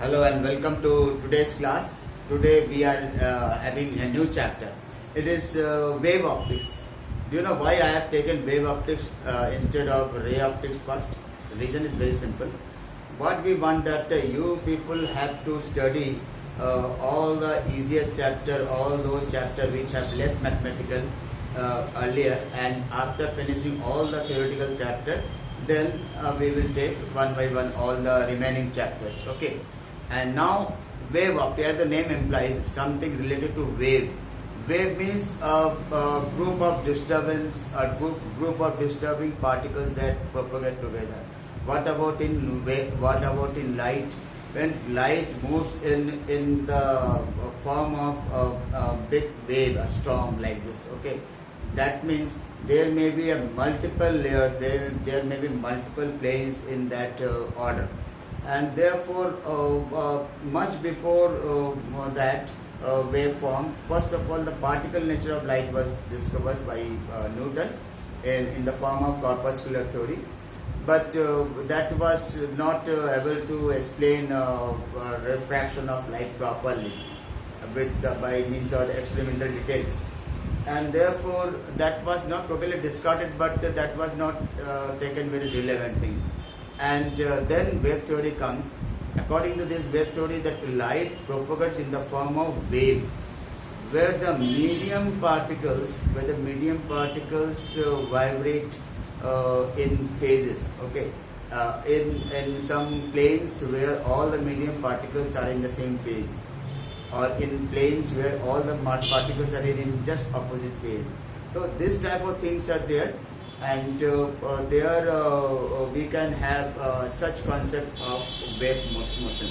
Hello and welcome to today's class. Today we are having a new chapter. It is wave optics. Do you know why I have taken wave optics instead of ray optics first? The reason is very simple. What we want that you people have to study all the easiest chapter, all those chapters which have less mathematical earlier, and after finishing all the theoretical chapter, then we will take one by one all the remaining chapters. Okay. And now wave optics, as the name implies, something related to wave. Wave means a group of disturbance, a group of disturbing particles that propagate together. What about in wave? What about in light? When light moves in the form of a big wave, a storm like this, okay, that means there may be a multiple layers, there may be multiple planes in that order, and therefore much before that waveform, first of all the particle nature of light was discovered by Newton in the form of corpuscular theory. But that was not able to explain refraction of light properly by means of experimental details, and therefore that was not totally discarded, but that was not taken very relevant thing. And then wave theory comes. According to this wave theory, that light propagates in the form of wave, where the medium particles vibrate in phases, okay, in some planes where all the medium particles are in the same phase, or in planes where all the particles are in just opposite phase. So this type of things are there, and there we can have such concept of wave motion.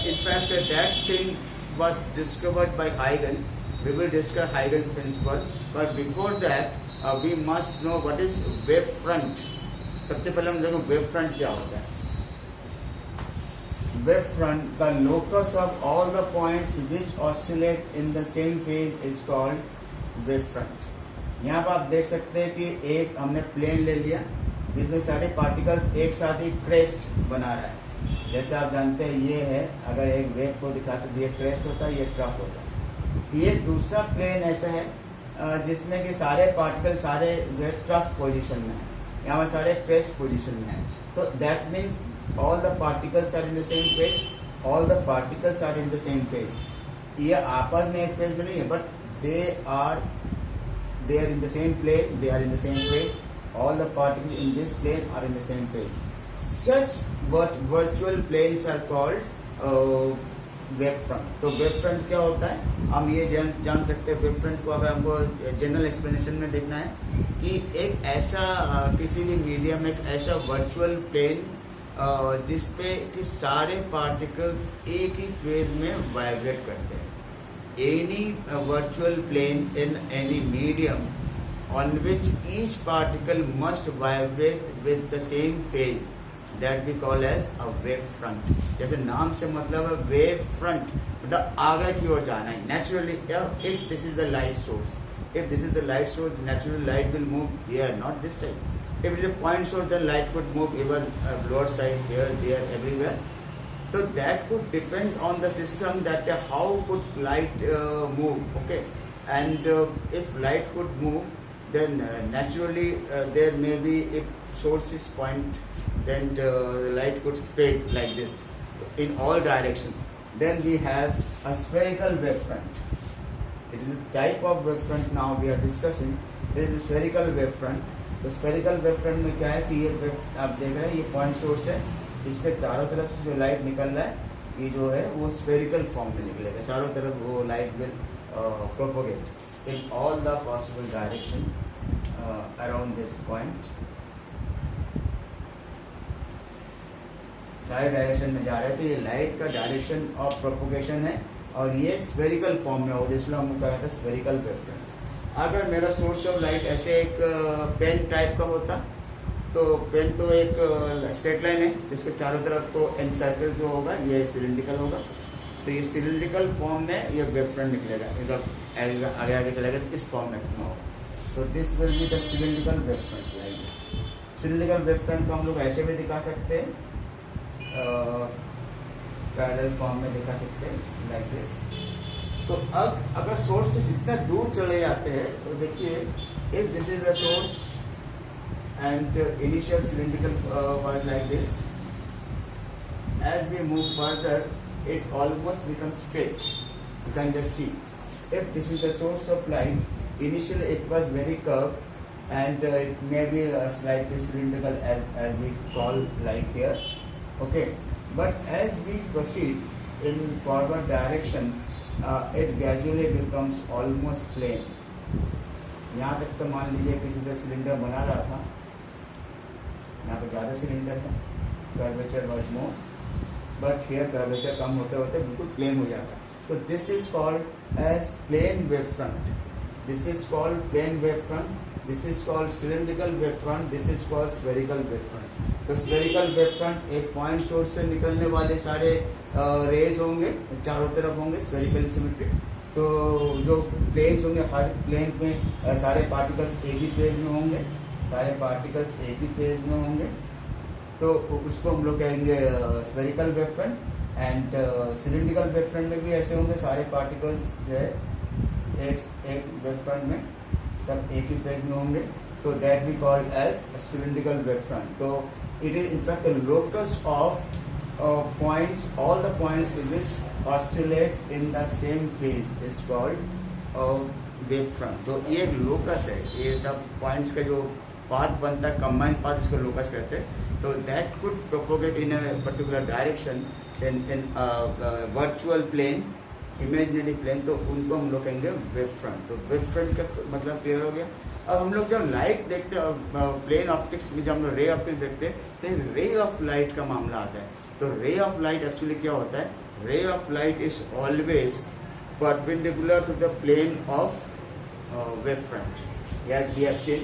In fact, that thing was discovered by Huygens. We will discuss Huygens principle, but before that we must know what is wave front. सबसे पहले हम देखो wave front क्या होता है. Wave front, the locus of all the points which oscillate in the same phase is called wave front. यहाँ पर आप देख सकते हैं कि एक हमने प्लेन ले लिया, जिसमें सारे पार्टिकल्स एक साथ ही क्रेस्ट बना रहा है. जैसे आप जानते हैं ये है, अगर एक वेव को दिखाते तो ये क्रेस्ट होता है, ये ट्रफ होता है. ये दूसरा प्लेन ऐसा है जिसमें कि सारे पार्टिकल सारे जो है ट्रफ पोजीशन में है, यहाँ पर सारे क्रेस्ट पोजीशन में है. तो that means all the particles are in the same phase, all the particles are in the same phase. ये आपस में एक फेज में नहीं है, but they are in the same plane, they are in the same phase. All the particles in this plane are in the same phase. Such virtual planes are called wave front. तो wave front क्या होता है, हम ये जान सकते हैं. wave front को अगर हमको जनरल एक्सप्लेनेशन में देखना है कि एक ऐसा किसी भी मीडियम में एक ऐसा वर्चुअल प्लेन जिसपे कि सारे पार्टिकल्स एक ही फेज में वाइब्रेट करते हैं. Any virtual plane in any medium on which each particle must vibrate with the same phase, that we call as a wave front. जैसे नाम से मतलब है wave front, मतलब आगे की ओर जाना है. Naturally, if this is the light source, naturally light will move here, not this side. If it is a point source, then light could move even lower side, here, there, everywhere. So that could depend on the system, that how could light move, okay. And if light could move, then naturally there may be, if source is point, then the light could spread like this in all directions. Then we have a spherical wavefront. It is a type of wavefront now we are discussing. It is a spherical wavefront. तो spherical wave front में क्या है कि ये wave आप देख रहे हैं, ये पॉइंट सोर्स है, इसके चारों तरफ से जो लाइट निकल रहा है, ये जो है वो स्पेरिकल फॉर्म में निकलेगा. चारों तरफ वो light will propagate in all the possible direction around this point. सारे डायरेक्शन में जा रहे हैं, तो ये लाइट का डायरेक्शन ऑफ प्रोपोगेशन है, और ये स्पेरिकल फॉर्म में होगा, इसलिए हमने कहा था स्पेरिकल वेव फ्रंट. अगर मेरा सोर्स ऑफ लाइट ऐसे एक पेन टाइप का होता, तो पेन तो एक स्ट्रेट लाइन है, जिसके चारों तरफ तो एन सर्कल जो होगा ये सिलिंड्रिकल होगा. तो ये सिलिंड्रिकल फॉर्म में ये वेव फ्रंट निकलेगा, इधर आगे आगे चलेगा तो इस फॉर्म में होगा. तो this will be the cylindrical wave front like this. Cylindrical wave front को हम लोग ऐसे भी दिखा सकते हैं, पैरेलल फॉर्म में दिखा सकते हैं लाइक दिस। तो अब अगर सोर्स से जितना दूर चले जाते हैं तो देखिए if this is the source and initial cylindrical was like this. As we move further, it almost becomes straight. You can just see. If this is the source of light, initially it was very curved, and it may be slightly cylindrical as we call like here. Okay, but as we proceed in forward direction, it gradually becomes almost plane. यहाँ तक तो मान लीजिए किसी का cylinder बना रहा था, यहाँ पे ज़्यादा सिलेंडर था, curvature was more, but here curvature कम होते होते बिल्कुल प्लेन हो जाता। तो this is called as plane wave front, this is called plane wave front, this is called cylindrical wave front, this is called spherical wave front. तो spherical wave front एक point source से निकलने वाले सारे raise होंगे, चारों तरफ होंगे स्फेरिकल सिमेट्री। तो जो प्लेन्स होंगे, हर प्लेन में सारे पार्टिकल्स एक ही फेज में होंगे, सारे पार्टिकल्स एक ही फेज में होंगे, तो उसको हम लोग कहेंगे spherical wave front. And cylindrical wave front में भी ऐसे होंगे, सारे पार्टिकल्स जो है एक वेव फ्रंट में सब एक ही फेज में होंगे, तो that we call as cylindrical wave front. तो it is in fact the locus of points, all the points which oscillate in the same phase is called wave front. तो ये एक लोकस है, ये सब पॉइंट्स का जो पाथ बनता है, कंबाइंड पाथ, इसको लोकस कहते हैं। तो that could propagate in a particular direction in virtual plane, imaginary plane, तो उनको हम लोग कहेंगे वेव फ्रंट। तो वेव फ्रंट का मतलब क्लियर हो गया। अब हम लोग जब लाइट देखते हैं प्लेन ऑप्टिक्स में, जब हम लोग रे ऑप्टिक्स देखते हैं तो रे ऑफ लाइट का मामला आता है। तो रे ऑफ लाइट एक्चुअली क्या होता है? Ray of light is always perpendicular to the plane of wave front. Yes, we have seen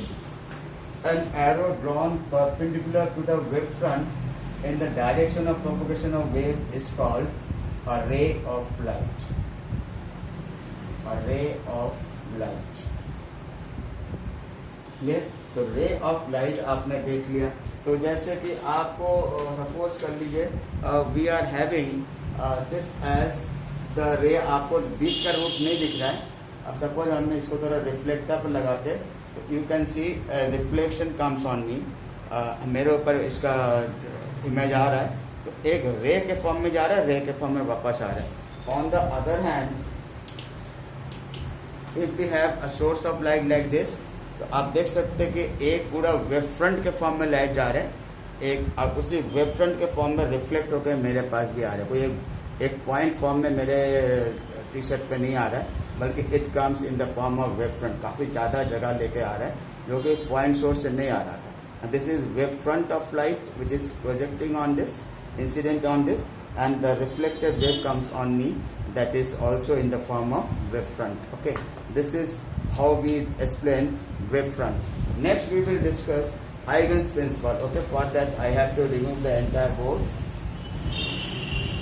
an arrow drawn perpendicular to the wave front in the direction of propagation of wave is called a ray of light. A ray of light. Clear? तो रे of light आपने देख लिया। तो जैसे कि आपको suppose कर लीजिए we are having this as the ray, आपको बीच का रूट नहीं दिख रहा है। अब सपोज हमने इसको थोड़ा रिफ्लेक्टर पर लगाते, तो you can see reflection comes on me, मेरे ऊपर इसका इमेज आ रहा है, तो एक रे के फॉर्म में जा रहा है, रे के फॉर्म में वापस आ रहा है। On the other hand if we have a source of light like this, तो आप देख सकते हैं कि एक पूरा वेव फ्रंट के फॉर्म में लाइट जा रहा है, एक आप उसी वेव फ्रंट के फॉर्म में रिफ्लेक्ट होकर मेरे पास भी आ रहा है। कोई एक पॉइंट फॉर्म में मेरे टी शर्ट पे नहीं आ रहा है, बल्कि it comes in the form of wave front, काफ़ी ज़्यादा जगह लेके आ रहा है, जो कि पॉइंट सोर्स से नहीं आ रहा था। This is wave front of light which is projecting on this, incident on this, and the reflected wave comes on me, that is also in the form of wave front. Okay, this is how we explain wave front. Next we will discuss Huygens principle. Okay, for that I have to remove the entire board.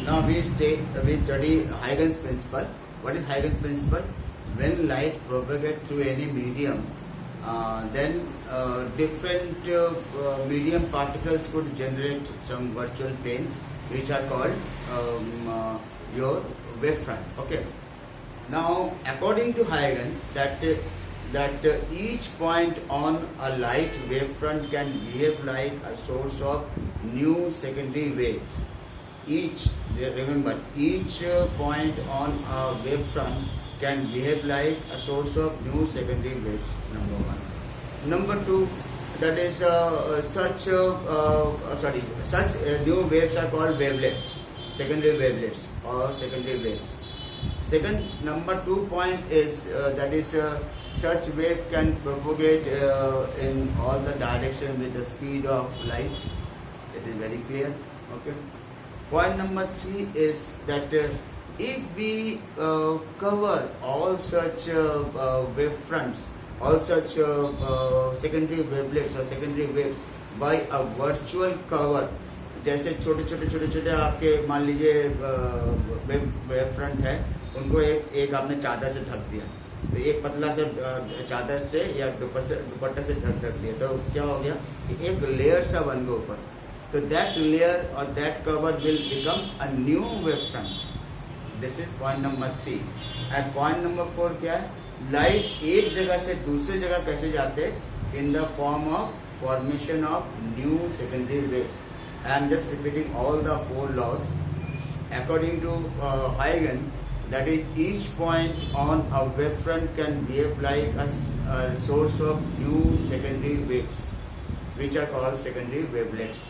Now we study Huygens principle. What is Huygens principle? When light propagates through any medium, then different medium particles could generate some virtual planes, which are called your wave front. Okay. Now, according to Huygens, that each point on a light wave front can behave like a source of new secondary waves. Remember, each point on a wave front can behave like a source of new secondary waves. Number one. Number two. That is such new waves are called wavelets, secondary wavelets or secondary waves. Second, number 2 point is that is such wave can propagate in all the direction with the speed of light. It is very clear. Okay. Point number 3 is that if we cover all such wave fronts, all such secondary wavelets or secondary waves by a virtual cover, जैसे छोटे छोटे आपके मान लीजिए wave front है, उनको एक आपने चादर से ढक दिया, तो एक पतला से चादर से या दुपट्टे से ढक दिया, तो क्या हो गया कि एक लेयर सा बन गया ऊपर। तो दैट लेयर और that cover will become a new wave front. This is point number 3. And point number 4 क्या है? लाइट एक जगह से दूसरी जगह कैसे जाते हैं? इन the form of formation of new secondary waves. I am just repeating all the 4 laws. According to Huygens, that is each point on a wavefront can behave like a source of new secondary waves, which are called secondary wavelets.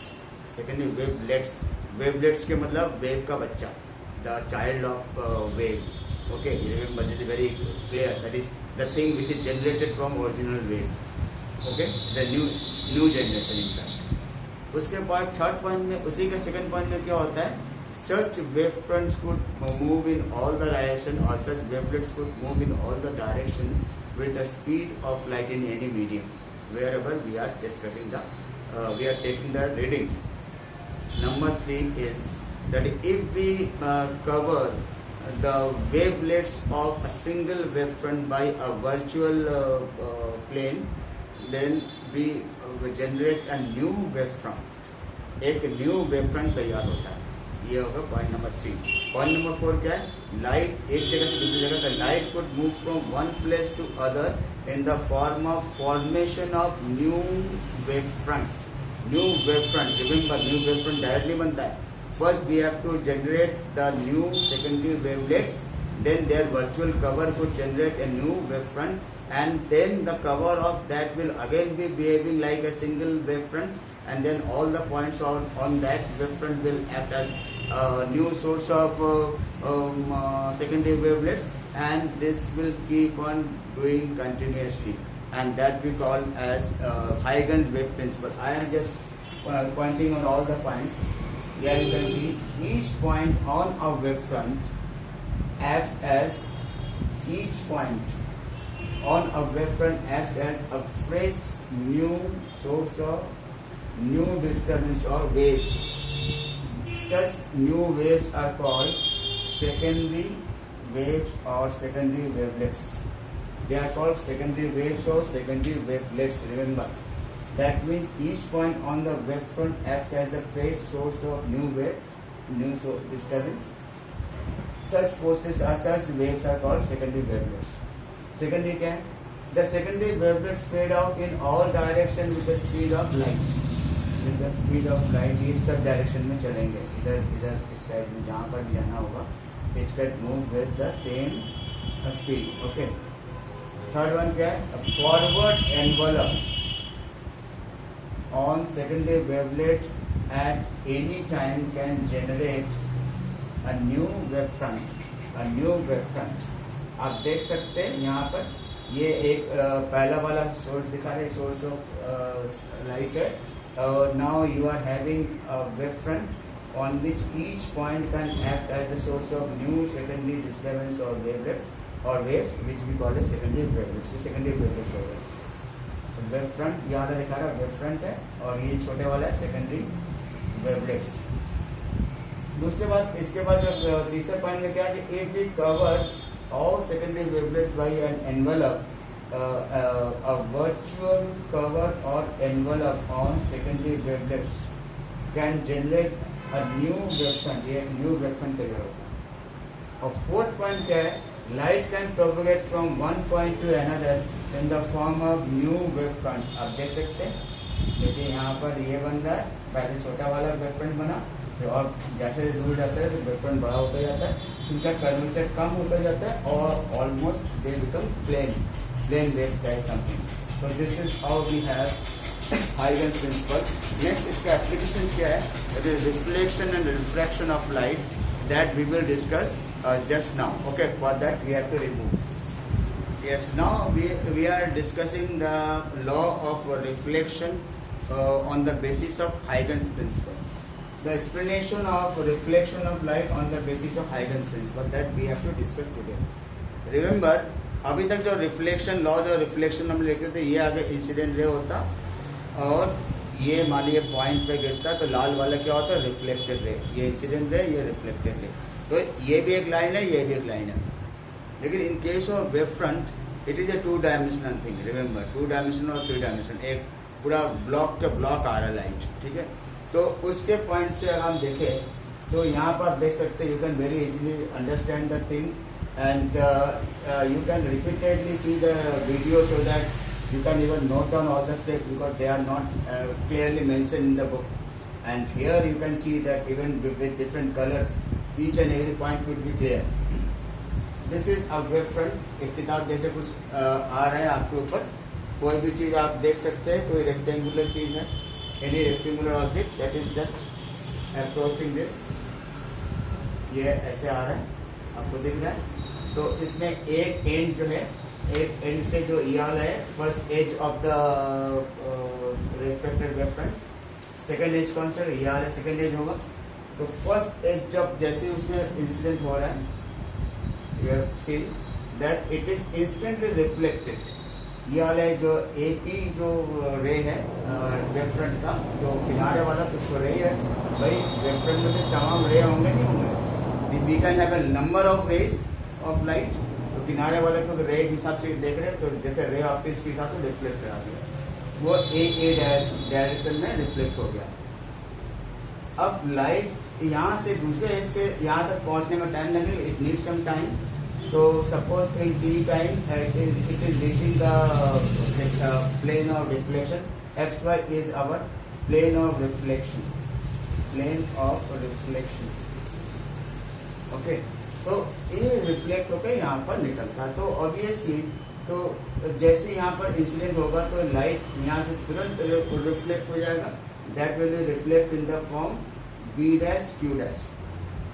Secondary wavelets. Wavelets के मतलब wave का बच्चा, the child of wave. Okay, remember this is very clear. That is the thing which is generated from original wave. Okay, the new generation in fact. उसके बाद third point में, उसी के second point में क्या होता है? Such wavefronts could move in all the direction, or such wavelets could move in all the directions with the speed of light in any medium, wherever we are discussing we are taking the readings. Number 3 is that if we cover the wavelets of a single wavefront by a virtual plane, then we generate a new wavefront. एक new wavefront तैयार होता है. ये होगा point number 3. Point number 4 क्या है? Light एक जगह से दूसरी जगह तक, light could move from one place to other in the form of formation of new wavefront. New wavefront, remember new wavefront directly बनता है. First we have to generate the new secondary wavelets, then their virtual cover could generate a new wavefront, and then the cover of that will again be behaving like a single wavefront, and then all the points on that wavefront will act as a new source of secondary wavelets, and this will keep on doing continuously, and that we call as Huygens wave principle. I am just pointing on all the points. Here you can see each point on a wavefront acts as a fresh new source of new disturbance or wave. Such new waves are called secondary waves or secondary wavelets. They are called secondary waves or secondary wavelets. Remember, that means each point on the wavefront acts as the fresh source of new wave, new disturbance. Such waves are called secondary wavelets. Secondary क्या है? The secondary wavelets spread out in all directions with the speed of light. With the speed of light, ये sub direction में चलेंगे. इधर इस side में जहाँ पर भी जाना होगा, it can move with the same speed. Okay. Third one क्या है? A forward envelope on secondary wavelets at any time can generate a new wavefront. A new wavefront. आप देख सकते हैं यहाँ पर ये एक पहला वाला सोर्स दिखा रहे, सोर्स ऑफ लाइट है. Now you are having a wavefront on which each point can act as the source of new secondary disturbance or wavelets or waves, which we call as secondary wavelets. ये secondary wavelets हो गए. तो wavefront यहाँ दिखा रहा है wavefront है, और ये छोटे वाला है secondary wavelets. दूसरी बात, इसके बाद जो तीसरे पॉइंट में क्या है कि if we cover all secondary wavelets by an envelope, a virtual cover or envelope on secondary wavelets can generate a new wavefront. ये new wavefront तैयार होता है. और फोर्थ पॉइंट क्या है? Light can propagate from one point to another in the form of new wavefronts. आप देख सकते हैं, देखिए यहाँ पर ये बन रहा है, पहले छोटा वाला wavefront बना, और जैसे दूर जाता है तो वेवफ्रंट बड़ा होता जाता है, उनका कर्वेचर कम होता जाता है, और almost they become plane wave type something. तो this is how we have Huygens principle. Next इसका एप्लीकेशन क्या है? That is reflection and refraction of light, that we will discuss just now. Okay, for that we have to remove. Yes, now we are discussing the law of reflection on the basis of Huygens principle. The explanation of reflection of light on the basis of Huygens principle that we have to discuss today. Remember, अभी तक जो reflection laws और reflection हम लेते थे, ये आगे incident ray होता, और ये मान लीजिए पॉइंट पे गिरता तो लाल वाला क्या होता है? Reflected ray. ये इंसिडेंट रे, ये रिफ्लेक्टेड रे. तो ये भी एक लाइन है, ये भी एक लाइन है. लेकिन in case of wave front it is a 2 dimensional thing. Remember, 2 dimensional और 3 डायमेंशनल. एक पूरा ब्लॉक के ब्लॉक आ रहा है लाइट, ठीक है. तो उसके पॉइंट से अगर हम देखें तो यहाँ पर आप देख सकते हैं, you can very easily understand the thing and you can repeatedly see the video so that you can even note down all the steps because they are not clearly mention in the book. And here you can see that even with different colors, each and every point could be clear. This is a wave front. एक किताब जैसे कुछ आ रहा है आपके ऊपर, कोई भी चीज आप देख सकते हैं, कोई रेक्टेंगुलर चीज है, any rectangular object that is just approaching this. ये ऐसे आ रहा है, आपको दिख रहा है. तो इसमें एक एंड जो है, एक एंड से जो ER है, first edge of the reflected wave front. Second edge कौन सा ER है, सेकेंड एज होगा. तो फर्स्ट एज जब जैसे उसमें इंसिडेंट हो रहा है, you have seen that it is instantly reflected. ER है जो AP जो रे है वेव फ्रंट का, जो किनारे वाला कुछ रे है, भाई वेव फ्रंट में तमाम रे होंगे नहीं होंगे. We can have a number of rays of light. तो किनारे वाले को रे के हिसाब से देख रहे हैं, तो जैसे रे ऑप्टिक्स के हिसाब से रिफ्लेक्ट करा दिया, वो ए डायरेक्शन में रिफ्लेक्ट हो गया. अब लाइट यहाँ से दूसरे एज से यहाँ तक पहुँचने में टाइम लगेगा, इट नीड सम टाइम. तो suppose in T time it is reaching the plane of reflection. XY is our plane of reflection, plane of reflection. Okay, तो ये रिफ्लेक्ट होकर यहाँ पर निकलता है. तो ऑब्वियसली तो जैसे यहाँ पर इंसिडेंट होगा तो लाइट यहाँ से तुरंत रिफ्लेक्ट हो जाएगा. That will be reflect in the form B dash Q dash.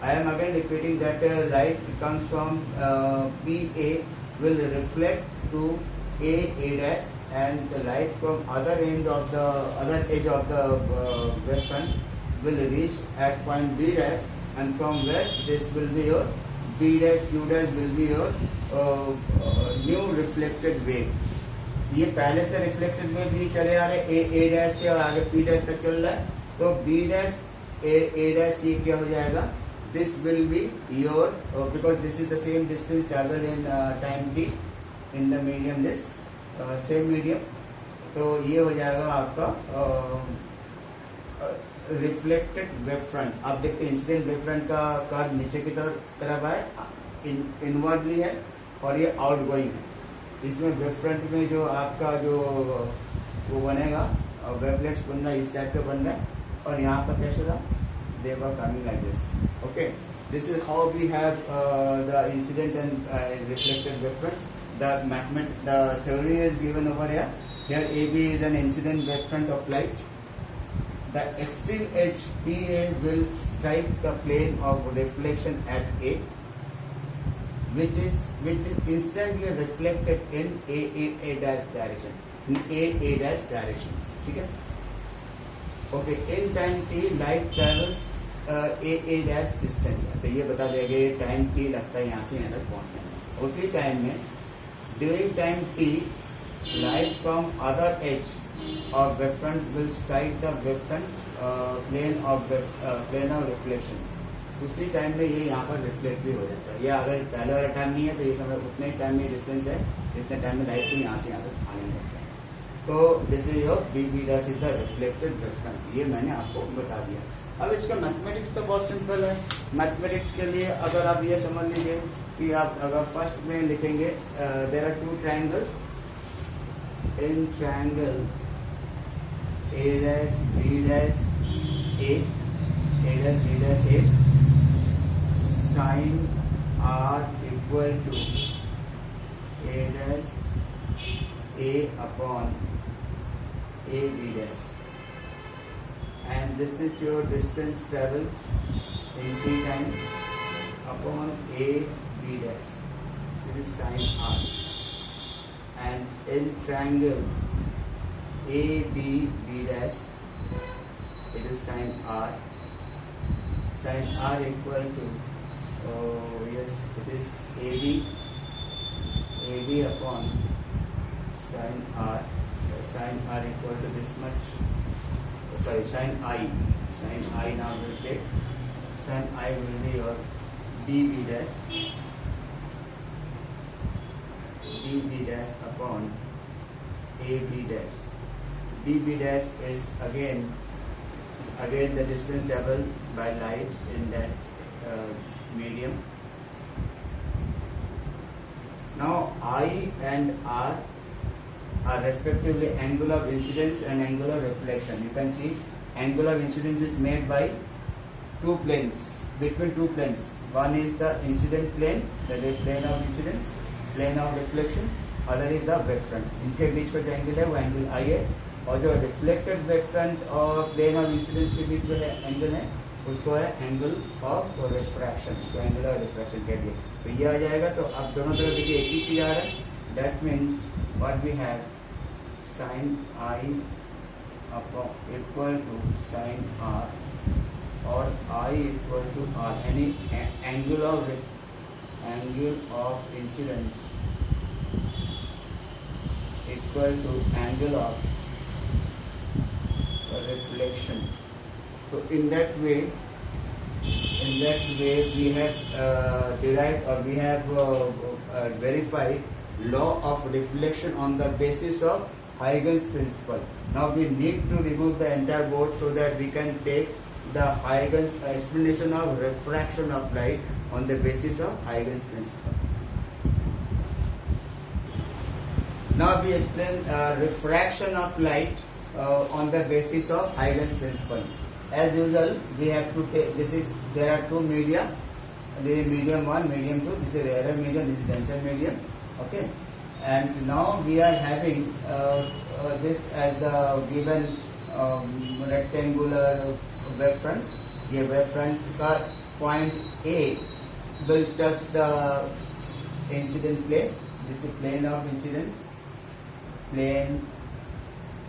I am again repeating that light comes from PA will reflect to A dash, and the light from other end of the other edge of the wave front will reach at point B dash, and from where this will be your B dash Q dash will be your new reflected wave. ये पहले से reflected wave भी चले आ रहे A dash से और आगे P dash तक चल रहा है. तो B डैश A डैश ये क्या हो जाएगा, this will be your, because this is the same distance travelled in time t in the medium this same medium. तो ये हो जाएगा आपका रिफ्लेक्टेड वेव फ्रंट. आप देखते हैं इंसिडेंट वेव फ्रंट का कर्व नीचे की तरफ है, इनवर्डली है, और ये आउटगोइंग है. इसमें वेव फ्रंट में जो आपका जो वो बनेगा, वेवलेट्स बन रहा है, इस टाइप का बन रहा है. और यहाँ पर कैसे था, they were coming like this. Okay, this is how we have the incident and reflected wave front. The theory is given over here. Here AB is an incident wave front of light. The extreme edge PA will strike the plane of reflection at A, which is instantly reflected in A dash direction. In A dash direction. ठीक है. Okay. In time t, light travels A dash distance. अच्छा, ये बता देगा ये time t लगता है यहाँ से यहाँ तक पहुँचने में. उसी टाइम में during time t, light from other edge of wave front will strike the wave front plane of reflection. उसी टाइम में ये यहाँ पर रिफ्लेक्ट भी हो जाता है. ये अगर पहले वाला टाइम नहीं है तो ये समय उतने ही टाइम में डिस्टेंस है जितने टाइम में लाइट को यहाँ से यहाँ तक आने लगता है. तो this is your B dash is the reflected wave front. ये मैंने आपको बता दिया. अब इसका मैथमेटिक्स तो बहुत सिंपल है. मैथमेटिक्स के लिए अगर आप ये समझ लीजिए कि आप अगर फर्स्ट में लिखेंगे there are two triangles. In triangle A dash B dash A dash B dash A, sin R equal to A dash A upon A B dash, and this is your distance traveled in t time upon A B dash. This is sin R, and in triangle A B B dash, it is sin R. Sin R equal to yes, it is AB upon sin R. Sin R equal to this much. Sorry, sin I. Sin I now will take. Sin I will be your dB dash. dB dash upon AB dash. dB dash is again again the distance traveled by light in that medium. Now I and R are respectively angle of incidence and angle of reflection. You can see angle of incidence is made by two planes, between two planes. One is the incident plane, that is plane of incidence, plane of reflection. Other is the wave front. इनके बीच का जो angle है वो angle I है, और जो reflected wave front और plane of incidence के बीच जो है एंगल है उसको है एंगल ऑफ रिफ्रैक्शन, उसको एंगल ऑफ रिफ्रैक्शन कह दिए. तो ये आ जाएगा. तो अब दोनों तरफ देखिए एक ही चीज आ रहा है. That means what we have sine i equal to sine r और आई इक्वल टू आर, यानी angle of incidence equal to angle of reflection. So in that way we have derived or we have verified law of reflection on the basis of Huygens principle. Now we need to remove the entire board so that we can take the Huygens explanation of refraction of light on the basis of Huygens principle. Now we explain refraction of light on the basis of Huygens principle. As usual, we have to take there are two media. This is medium 1, medium 2. This is rarer medium. This is denser medium. Okay. And now we are having this as the given rectangular wave front. ये wave front का point A will touch the incident plane. This is plane of incidence. Plane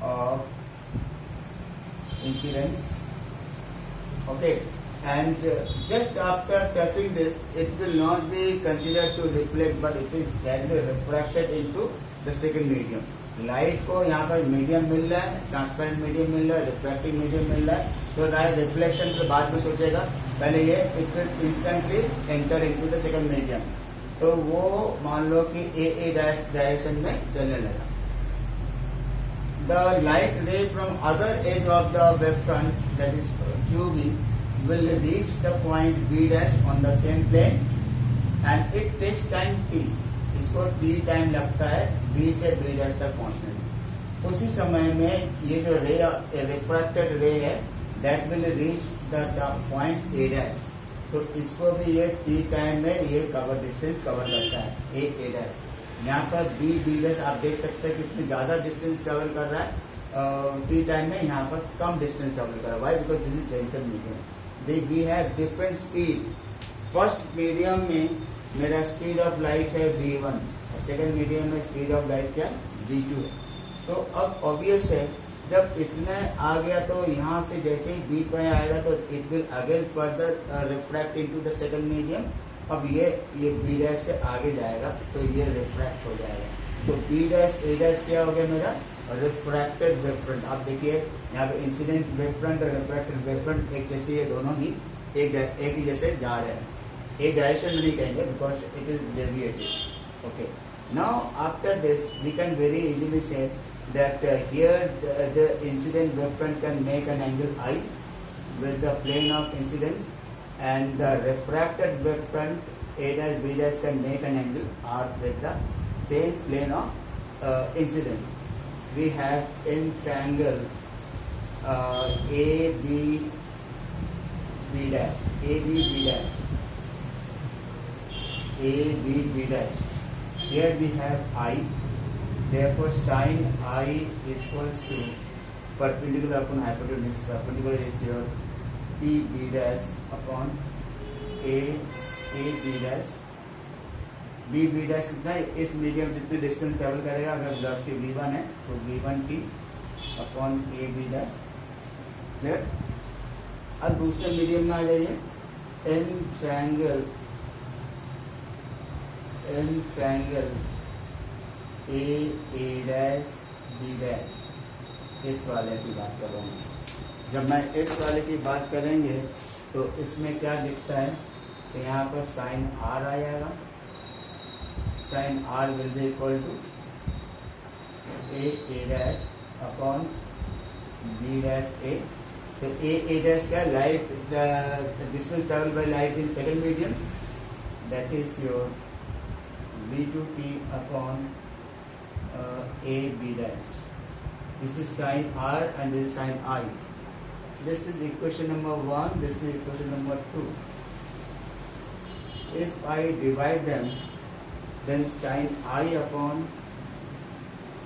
of incidence. Okay, and just after touching this, it will not be considered to reflect, but it is directly refracted into the second medium. Light को यहाँ पर medium मिल रहा है, transparent medium मिल रहा है, refractive medium मिल रहा है. तो लाइट रिफ्लेक्शन के बाद में सोचेगा, पहले ये it will instantly enter into the second medium. तो वो मान लो कि ए डैश डायरेक्शन में चलने लगा. The light ray from other edge of the wave front, that is QB, will reach the point B dash on the same plane, and it takes time t. इसको t time लगता है B से B dash तक पहुंचने में. उसी समय में ये जो रे रिफ्रैक्टेड रे है, that will reach the point A dash. तो इसको भी ये t टाइम में ये कवर डिस्टेंस कवर करता है A dash. यहाँ पर बी डैश आप देख सकते हैं कितनी ज्यादा डिस्टेंस ट्रेवल कर रहा है टी टाइम में, यहाँ पर कम डिस्टेंस ट्रेवल कर रहा है. Why? Because this is denser medium. We have different speed. First medium में मेरा स्पीड ऑफ लाइट है v1 और सेकंड मीडियम में स्पीड ऑफ लाइट क्या v2 है. तो अब ऑब्वियस है जब इतने आ गया तो यहाँ से जैसे ही बी पे आएगा तो it will again further refract into the second medium. अब ये बी डैश से आगे जाएगा तो ये रिफ्रैक्ट हो जाएगा. तो बी डैश ए डैश क्या हो गया मेरा रिफ्रैक्टेड वेव फ्रंट. आप देखिए यहाँ पे इंसिडेंट वेव फ्रंट और रिफ्रैक्टेड वेव फ्रंट एक जैसे, ये दोनों ही एक ही जैसे जा रहे हैं. एक डायरेक्शन में नहीं कहेंगे because it is deviated. Okay, now after this we can very easily से that here the incident wave front can make an angle I with the plane of incidence, and the refracted wave front A dash B dash can make an angle R with the same plane of incidence. We have in triangle A B B dash, A B B dash, A B B dash. Here we have I. Therefore, sin I equals to perpendicular upon hypotenuse. Perpendicular is your P B dash upon A B dash. B B dash कितना है? इस medium जितने distance travel करेगा, अगर velocity v1 है तो v1 t upon A B dash. Clear? अब दूसरे मीडियम में आ जाइए. in triangle A dash B dash, इस वाले की बात कर रहा हूँ. जब मैं इस वाले की बात करेंगे तो इसमें क्या दिखता है, तो यहाँ पर साइन R आ जाएगा. Sine R will be equal to A dash upon B dash A. तो A dash का light distance traveled by light in second medium, that is your V2T upon AB dash. This is sine R and this is sine I. This is equation number 1, this is equation number 2. If I divide them, then sine I upon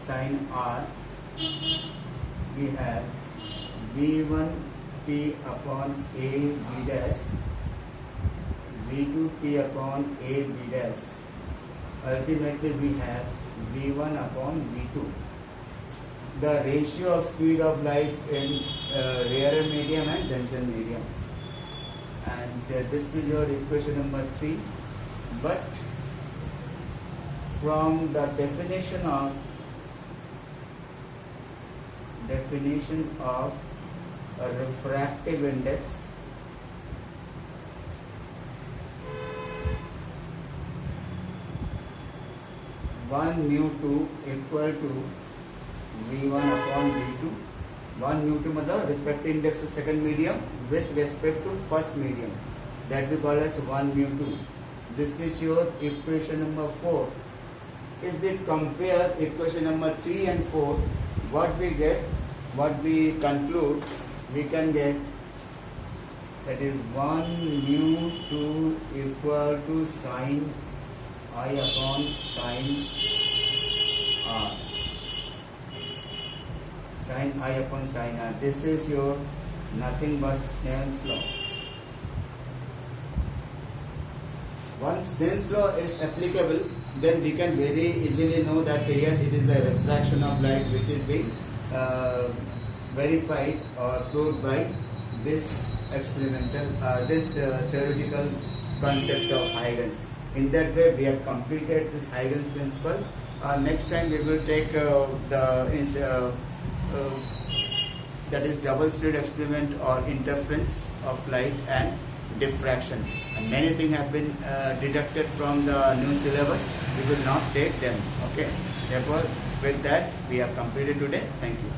sine R, we have V1T upon AB dash, V2T upon AB dash. Ultimately we have V1 upon V2. The ratio of speed of light in rarer medium and denser medium. And this is your equation number 3. But from the definition of a refractive index, one mu2 equal to V1 upon V2. 1 mu2 मतलब refractive index of second medium with respect to first medium, that we call as 1 mu2. This is your equation number 4. If we compare equation number 3 and 4, what we get, what we conclude, we can get that is 1 mu2 equal to sine I upon sine R. Sine I upon sine R. This is your nothing but Snell's law. Once Snell's law is applicable, then we can very easily know that yes, it is the refraction of light which is being verified or proved by this experimental, theoretical concept of Huygens. In that way, we have completed this Huygens principle. Next time we will take that is double slit experiment or interference of light and diffraction. And many things have been deducted from the new syllabus. We will not take them. Okay. Therefore, with that, we have completed today. Thank you.